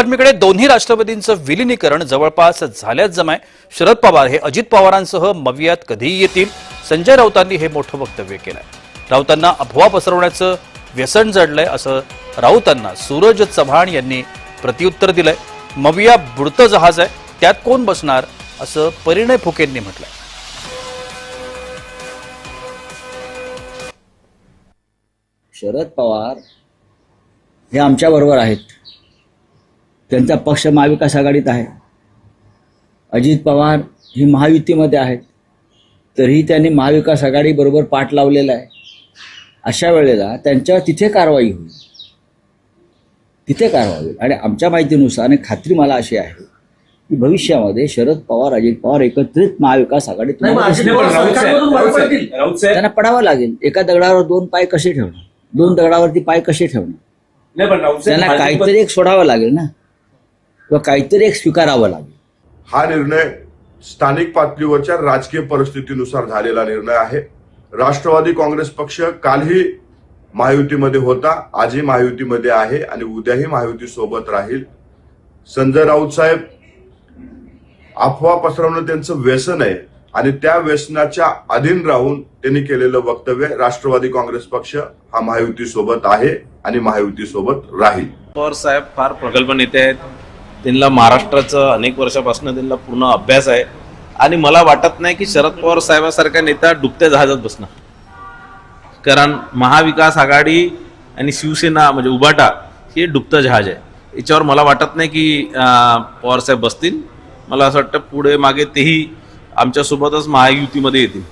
बातमीकडे दोन्ही राष्ट्रवादींचं विलीनीकरण जवळपास झाल्याच जमाय. शरद पवार हे अजित पवारांसह मवियात कधीही येतील. संजय राऊतांनी हे मोठं वक्तव्य केलंय. राऊतांना अफवा पसरवण्याचं व्यसन जडलंय असं राऊतांना सूरज चव्हाण यांनी प्रत्युत्तर दिलंय. मविया बुडतं जहाज आहे, त्यात कोण बसणार असं परिणय फुकेंनी म्हटलंय. शरद पवार हे आमच्या बरोबर आहेत. त्यांचा पक्ष महाविकास आघाडीत आहे. अजित पवार ही महायुतीमध्ये आहेत. तरीही त्यांनी महाविकास आघाडी बरोबर पाठ लावलेला आहे. अशा वेळेला त्यांच्यावर तिथे कारवाई होईल, तिथे कारवाई होईल. आणि आमच्या माहितीनुसार आणि खात्री मला अशी आहे की भविष्यामध्ये शरद पवार अजित पवार एकत्रित महाविकास आघाडीत त्यांना पडावं लागेल. एका दगडावर दोन पाय कसे ठेवणार, दोन दगडावरती पाय कसे ठेवणार. त्यांना काहीतरी एक सोडावं लागेल ना, किंवा काहीतरी एक स्वीकारावं लागेल. हा निर्णय स्थानिक पातळीवरच्या राजकीय परिस्थितीनुसार झालेला निर्णय आहे. राष्ट्रवादी काँग्रेस पक्ष कालही महायुतीमध्ये होता, आजही महायुतीमध्ये आहे आणि उद्याही महायुती सोबत राहील. संजय राऊत साहेब अफवा पसरवणं त्यांचं व्यसन आहे आणि त्या व्यसनाच्या अधीन राहून त्यांनी केलेलं वक्तव्य. राष्ट्रवादी काँग्रेस पक्ष हा महायुती सोबत आहे आणि महायुती सोबत राहील. पवार साहेब फार प्रगल्भ नेते आहेत. त्यांना महाराष्ट्राचं अनेक वर्षापासून त्यांना पूर्ण अभ्यास आहे आणि मला वाटत नाही की शरद पवार साहेबांसारखा नेता डुबत्या जहाजात बसणार. कारण महाविकास आघाडी आणि शिवसेना म्हणजे उभाटा हे डुबतं जहाज आहे. याच्यावर मला वाटत नाही की पवार साहेब बसतील. मला असं वाटतं पुढे मागे तेही आमच्यासोबतच महायुतीमध्ये येतील.